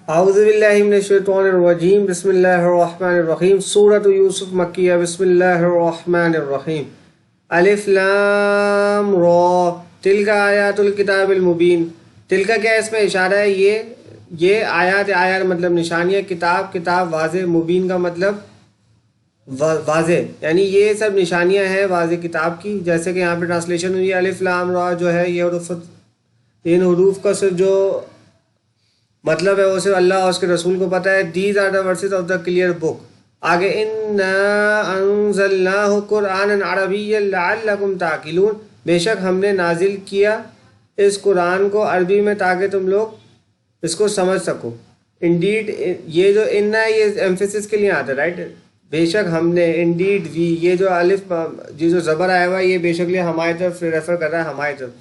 اعوذ باللہ من الشیطان الرجیم بسم اللہ الرحمن الرحیم سورۃ یوسف مکیہ بسم اللہ الرحمن الرحیم الف لام را تلک آیات الکتاب المبین. تلک کیا اس میں اشارہ ہے؟ یہ آیات مطلب نشانیاں، کتاب واضح، مبین کا مطلب واضح، یعنی یہ سب نشانیاں ہیں واضح کتاب کی. جیسے کہ یہاں پہ ٹرانسلیشن ہوئی ہے الف لام را جو ہے یہ ان حروف کا صرف جو مطلب ہے وہ صرف اللہ اور اس کے رسول کو پتہ ہے. These are the verses of the clear book. آگے انا انزلناہ قرآنا عربیا لعلکم تعقلون، بے شک ہم نے نازل کیا اس قرآن کو عربی میں تاکہ تم لوگ اس کو سمجھ سکو. انڈیڈ یہ جو ان ہے یہ ایمفیسس کے لیے آتا ہے، رائٹ. بے شک ہم نے، انڈیڈ وی، یہ جو الف یہ جو زبر آیا ہوا ہے یہ بے شک لیے ہماری طرف ریفر کر رہا ہے، ہماری طرف.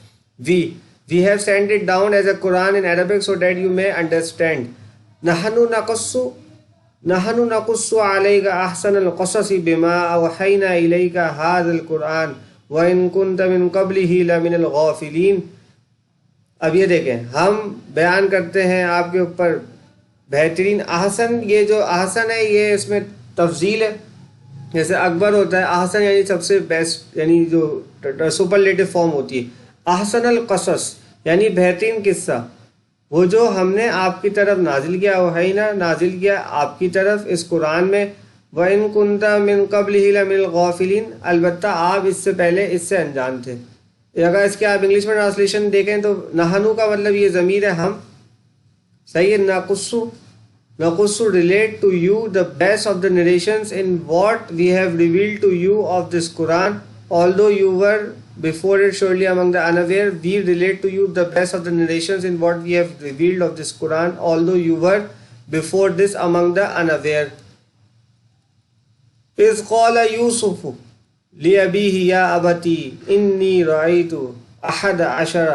We have sent it down as a Quran in Arabic so that you may understand. نحن نقص عليك أحسن القصص بما أوحينا إليك هذا القرآن وإن كنت من قبله لمن الغافلين. اب یہ دیکھیں، ہم بیان کرتے ہیں آپ کے اوپر بہترین احسن. یہ جو احسن ہے یہ اس میں تفضیل ہے، جیسے اکبر ہوتا ہے، احسن یعنی سب سے بیسٹ، یعنی جو سپرلیٹو فارم ہوتی ہے. احسن القصص یعنی بہترین قصہ، وہ جو ہم نے آپ کی طرف نازل کیا، وحینا نازل کیا آپ کی طرف اس قرآن میں. وَإِن كُنْتَ مِن قَبْلِهِ لَمِنَ الْغَافِلِينَ، البتہ آپ اس سے پہلے اس سے انجان تھے. اگر اس کے آپ انگلش میں ٹرانسلیشن دیکھیں تو نحنو کا مطلب یہ ضمیر ہے ہم، صحیح ہے. نقص relate to you the best of the narrations in what we have revealed to you of this Quran, although you were before it surely among the unaware. We relate to you the best of the narrations in what we have revealed of this Quran, although you were before this among the unaware. إِذْ قَالَ يُوسُفُ لِأَبِيهِ يَا أَبَتِي إِنِّي رَأَيْتُ أَحَدَ عَشَرَ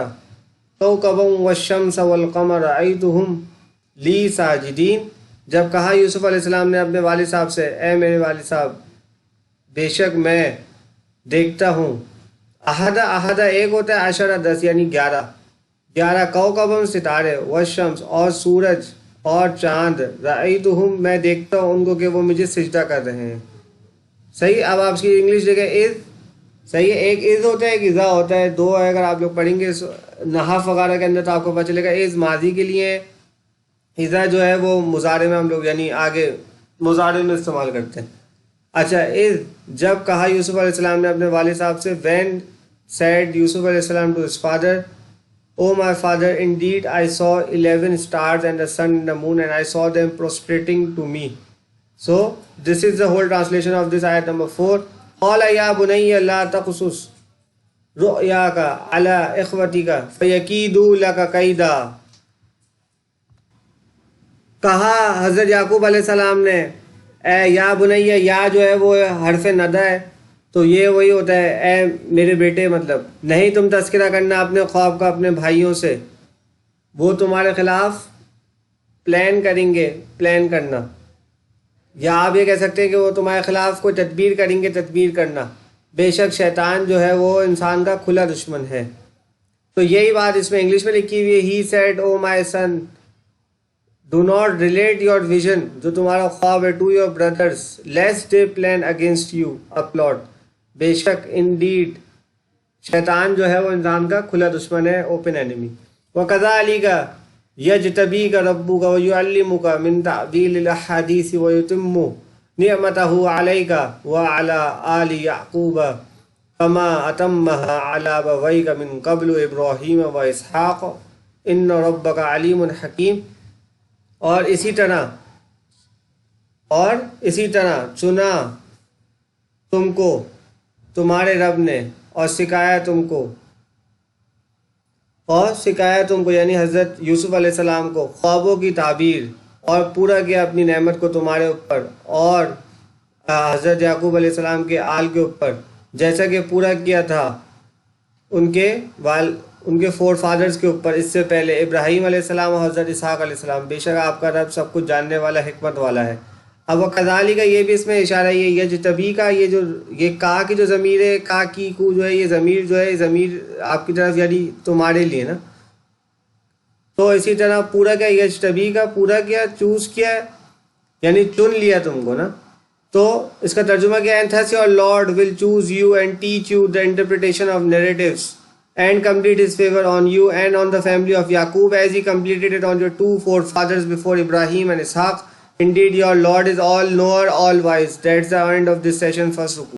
كَوْكَبًا وَالشَّمْسَ وَالْقَمَرَ رَأَيْتُهُمْ لِي سَاجِدِينَ. جب کہا یوسف علیہ السلام نے اپنے والد صاحب سے، اے میرے والد صاحب، بے شک میں دیکھتا ہوں. احدہ ایک ہوتا ہے، عشرہ 10 یعنی 11 کوكباً ستارے، والشمس اور سورج اور چاند، رأیتہم میں دیکھتا ہوں ان کو کہ وہ مجھے سجدہ کر رہے ہیں. صحیح. اب آپ کی انگلش دیکھیں از، صحیح ہے، ایک از ہوتا ہے ایک اذا ہوتا ہے، دو ہے. اگر آپ لوگ پڑھیں گے نحو وغیرہ کے اندر تو آپ کو پتہ چلے گا از ماضی کے لیے ہے، اذا جو ہے وہ مضارع میں ہم لوگ یعنی آگے مضارع میں استعمال کرتے ہیں. اچھا، از جب کہا یوسف علیہ السلام نے اپنے والد صاحب سے، when said Yusuf علیہ السلام to his father, "Oh my father, indeed I saw 11 stars and the sun and the moon and I saw them prostrating to me." So this is the whole translation of this ayat number 4. قَالَ يَا بُنَيَّ لَا تَقْصُصْ رُؤْيَاكَ عَلَىٰ إِخْوَتِكَ فَيَكِيدُوا لَكَ كَيْدًا. کہا حضرت یعقوب علیہ السلام نے، اے یا بنیہ، یا جو ہے وہ حرف ندہ ہے تو یہ وہی ہوتا ہے اے میرے بیٹے، مطلب نہیں تم تذکرہ کرنا اپنے خواب کا اپنے بھائیوں سے، وہ تمہارے خلاف پلان کریں گے، پلان کرنا. یا آپ یہ کہہ سکتے ہیں کہ وہ تمہارے خلاف کوئی تدبیر کریں گے، تدبیر کرنا. بے شک شیطان جو ہے وہ انسان کا کھلا دشمن ہے. تو یہی بات اس میں انگلش میں لکھی ہوئی ہے، he said oh my son do not relate your vision، جو تمہارا خواب ہے، to your brothers lest they plan against you a plot. بے شک indeed شیطان جو ہے وہ انسان کا کھلا دشمن ہے، اوپن enemy. وَكَذَلِكَ يَجْتَبِيكَ رَبُّكَ وَيُعَلِّمُكَ مِن تَأْوِيلِ الْأَحَادِيثِ وَيُتِمُّ نِعْمَتَهُ عَلَيْكَ وَعَلَىٰ آلِ يَعْقُوبَ كَمَا أَتَمَّهَا عَلَىٰ أَبَوَيْكَ مِن قَبْلُ إِبْرَاهِيمَ وَإِسْحَاقَ إِنَّ رَبَّكَ عَلِيمٌ حَكِيمٌ. اور اسی طرح چنا تم کو تمہارے رب نے اور سکھایا تم کو یعنی حضرت یوسف علیہ السلام کو خوابوں کی تعبیر، اور پورا کیا اپنی نعمت کو تمہارے اوپر اور حضرت یعقوب علیہ السلام کے آل کے اوپر، جیسا کہ پورا کیا تھا ان کے فور فادرز کے اوپر اس سے پہلے، ابراہیم علیہ السلام اور حضرت اسحاق علیہ السلام. بے شک آپ کا رب سب کچھ جاننے والا، حکمت والا ہے. اب وَكَذَلِكَ کا یہ بھی اس میں اشارہ ہے، یہ یجتبی کا یہ کا کی جو ضمیر ہے، کا کی کو جو ہے یہ ضمیر جو ہے ضمیر آپ کی طرف یعنی تمہارے لیے نا. تو اسی طرح پورا کیا یجتبی کا پورا کیا چوز کیا ہے یعنی چن لیا تم کو نا. تو اس کا ترجمہ کیا ہے؟ Thus your Lord will choose you and teach you the interpretation of narratives and complete his favor on you and on the family of Yaqub as he completed it on your two forefathers before Ibrahim and Ishaq. Indeed, your Lord is all knower, all wise. That's the end of this session. First Ruku.